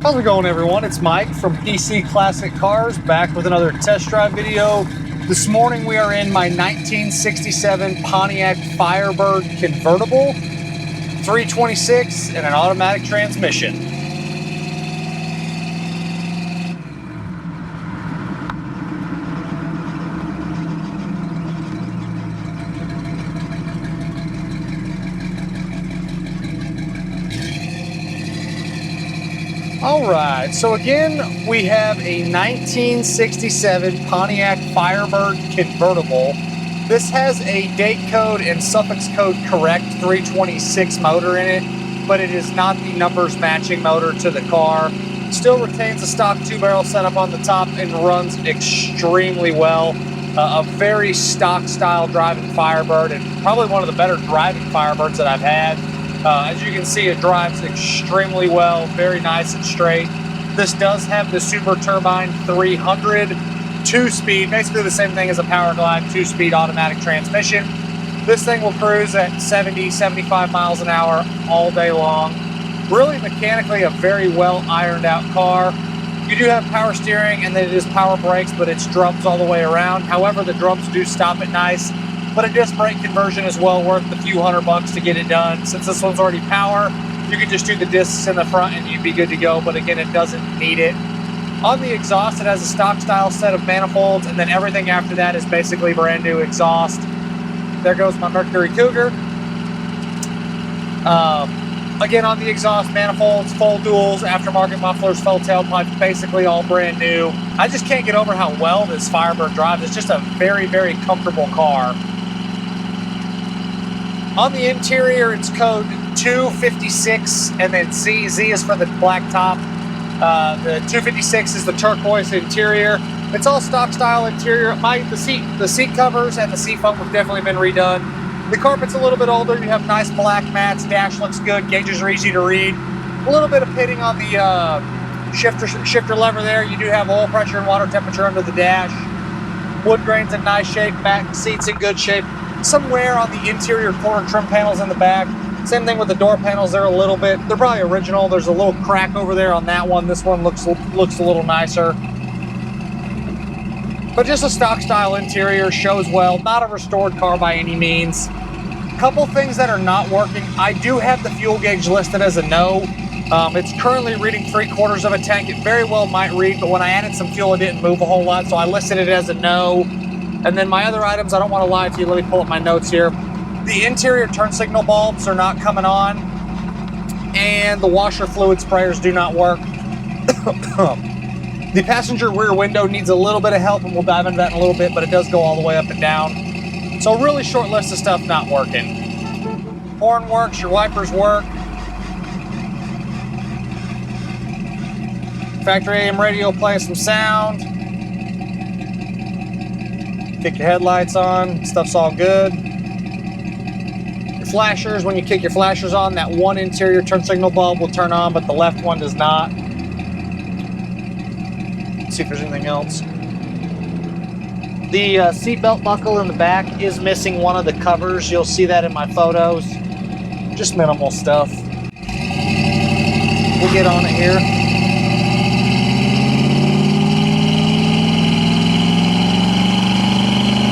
How's it going, everyone? It's Mike from PC Classic Cars, back with another test drive video. This morning we are in my 1967 Pontiac Firebird Convertible, 326 and an automatic transmission. Alright, so again, we have a 1967 Pontiac Firebird Convertible. This has a date code and suffix code correct 326 motor in it, but it is not the numbers matching motor to the car. Still retains a stock 2-barrel setup on the top and runs extremely well. A very stock style driving Firebird, and probably one of the better driving Firebirds that I've had. As you can see, it drives extremely well, very nice and straight. This does have the Super Turbine 300 2-speed, basically the same thing as a Power Glide 2-speed automatic transmission. This thing will cruise at 70, 75 miles an hour all day long. Really mechanically a very well ironed out car. You do have power steering and then it is power brakes, but it's drums all the way around. However, the drums do stop it nice. But a disc brake conversion is well worth the few $100 to get it done. Since this one's already power, you can just do the discs in the front and you'd be good to go, but again, it doesn't need it. On the exhaust, it has a stock style set of manifolds, and then everything after that is basically brand new exhaust. There goes my Mercury Cougar. Again, on the exhaust, manifolds, full duals, aftermarket mufflers, full tailpipes, basically all brand new. I just can't get over how well this Firebird drives. It's just a very, very comfortable car. On the interior, it's code 256, and then Z. Z is for the black top. The 256 is the turquoise interior. It's all stock style interior. The seat covers and the seat foam have definitely been redone. The carpet's a little bit older. You have nice black mats. Dash looks good. Gauges are easy to read. A little bit of pitting on the shifter lever there. You do have oil pressure and water temperature under the dash. Wood grain's in nice shape. Back seats in good shape. Some wear on the interior corner trim panels in the back. Same thing with the door panels. They're probably original. There's a little crack over there on that one. This one looks a little nicer. But just a stock style interior, shows well. Not a restored car by any means. Couple things that are not working. I do have the fuel gauge listed as a no. It's currently reading 3/4 of a tank. It very well might read, but when I added some fuel, it didn't move a whole lot, so I listed it as a no. And then my other items, I don't want to lie to you, let me pull up my notes here. The interior turn signal bulbs are not coming on, and the washer fluid sprayers do not work. The passenger rear window needs a little bit of help, and we'll dive into that in a little bit, but it does go all the way up and down. So a really short list of stuff not working. Horn works, your wipers work. Factory AM radio plays some sound. Kick your headlights on, stuff's all good. Your flashers, when you kick your flashers on, that one interior turn signal bulb will turn on, but the left one does not. Let's see if there's anything else. The seatbelt buckle in the back is missing one of the covers. You'll see that in my photos. Just minimal stuff. We'll get on it here.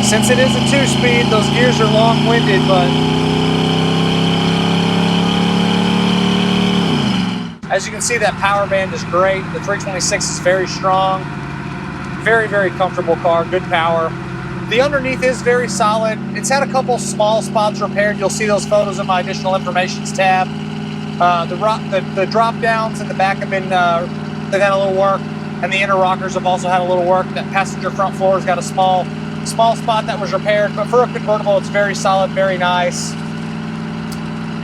Since it is a 2-speed, those gears are long-winded, but as you can see, that power band is great. The 326 is very strong. Very, very comfortable car, good power. The underneath is very solid. It's had a couple small spots repaired. You'll see those photos in my additional informations tab. The drop downs in the back have been, they've had a little work, and the inner rockers have also had a little work. That passenger front floor has got a small spot that was repaired, but for a convertible, it's very solid, very nice.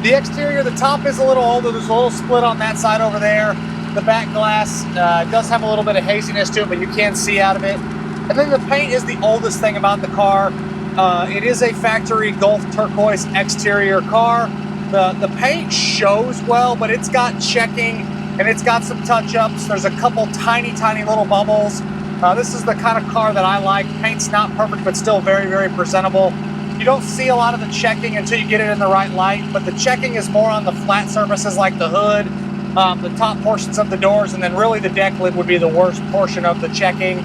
The exterior, the top is a little older. There's a little split on that side over there. The back glass does have a little bit of haziness to it, but you can see out of it. And then the paint is the oldest thing about the car. It is a factory Gulf turquoise exterior car. The paint shows well, but it's got checking and it's got some touch-ups. There's a couple tiny little bubbles. This is the kind of car that I like. Paint's not perfect, but still very, very presentable. You don't see a lot of the checking until you get it in the right light, but the checking is more on the flat surfaces like the hood the top portions of the doors, and then really the deck lid would be the worst portion of the checking.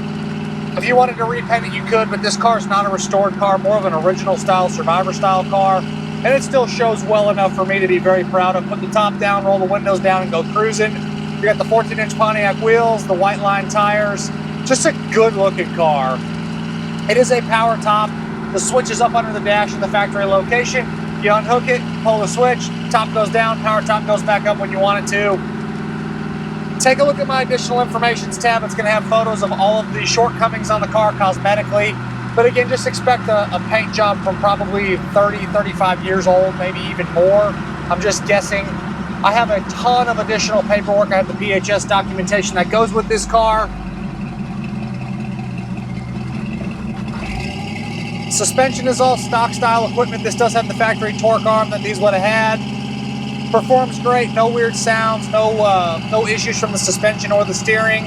If you wanted to repaint it, you could, but this car is not a restored car, more of an original style, survivor style car, and it still shows well enough for me to be very proud of. Put the top down, roll the windows down, and go cruising. You got the 14-inch Pontiac wheels, the white line tires, just a good looking car. It is a power top. The switch is up under the dash in the factory location. You unhook it, pull the switch, top goes down, power top goes back up when you want it to. Take a look at my additional informations tab. It's going to have photos of all of the shortcomings on the car cosmetically. But again, just expect a paint job from probably 30, 35 years old, maybe even more. I'm just guessing. I have a ton of additional paperwork. I have the PHS documentation that goes with this car. Suspension is all stock style equipment. This does have the factory torque arm that these would have had. Performs great, no weird sounds, no issues from the suspension or the steering.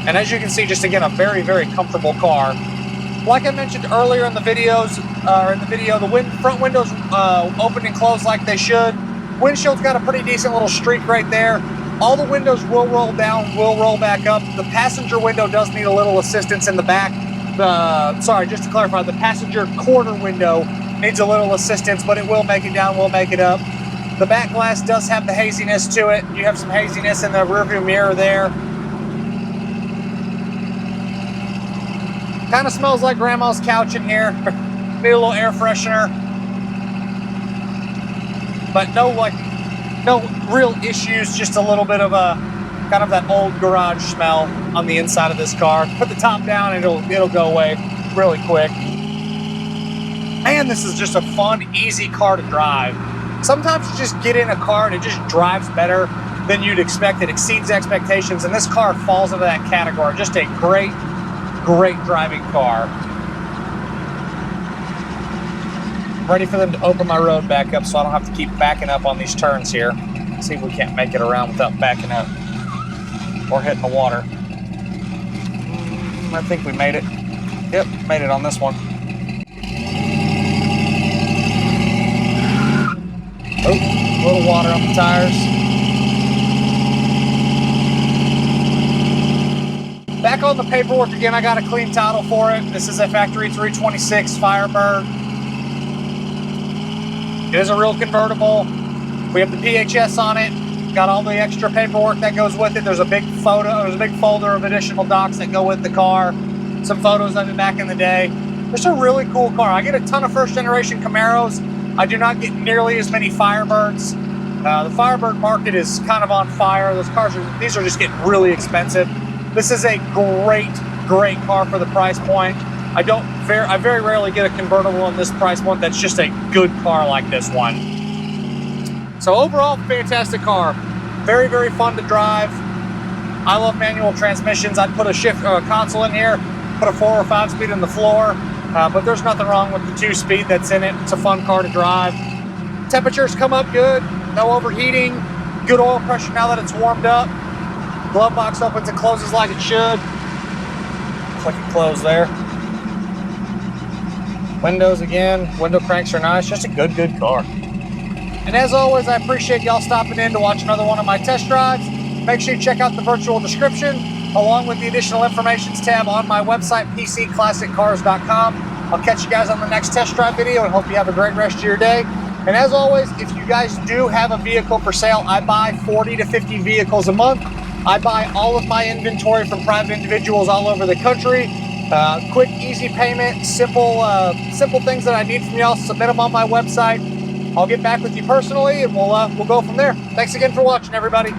And as you can see, just again, a very, very comfortable car. Like I mentioned earlier in the videos, the front windows open and close like they should. Windshield's got a pretty decent little streak right there. All the windows will roll down, will roll back up. The passenger window does need a little assistance in the back. Sorry, just to clarify, the passenger quarter window needs a little assistance, but it will make it down, will make it up. The back glass does have the haziness to it. You have some haziness in the rearview mirror there. Kind of smells like grandma's couch in here. Need a little air freshener. But no real issues, just a little bit of a kind of that old garage smell on the inside of this car. Put the top down and it'll go away really quick. Man, this is just a fun, easy car to drive. Sometimes you just get in a car and it just drives better than you'd expect. It exceeds expectations, and this car falls into that category. Just a great, great driving car. Ready for them to open my road back up so I don't have to keep backing up on these turns here. See if we can't make it around without backing up or hitting the water. I think we made it. Yep, made it on this one. Oh, a little water on the tires. Back on the paperwork again, I got a clean title for it. This is a factory 326 Firebird. It is a real convertible. We have the PHS on it. Got all the extra paperwork that goes with it. There's a big folder of additional docs that go with the car. Some photos of it back in the day. It's a really cool car. I get a ton of first generation Camaros. I do not get nearly as many Firebirds. The Firebird market is kind of on fire. These are just getting really expensive. This is a great, great car for the price point. I very rarely get a convertible in this price point that's just a good car like this one. So overall, fantastic car. Very, very fun to drive. I love manual transmissions. I'd put a console in here, put a 4 or 5 speed in the floor. But there's nothing wrong with the 2-speed that's in it. It's a fun car to drive. Temperatures come up good, no overheating, good oil pressure now that it's warmed up. Glove box opens and closes like it should. Click and close there. Windows again, window cranks are nice, just a good car. And as always, I appreciate y'all stopping in to watch another one of my test drives. Make sure you check out the virtual description, along with the additional informations tab on my website, pcclassiccars.com. I'll catch you guys on the next test drive video and hope you have a great rest of your day. And as always, if you guys do have a vehicle for sale, I buy 40 to 50 vehicles a month. I buy all of my inventory from private individuals all over the country. Quick, easy payment, simple things that I need from y'all. Submit them on my website. I'll get back with you personally and we'll go from there. Thanks again for watching, everybody.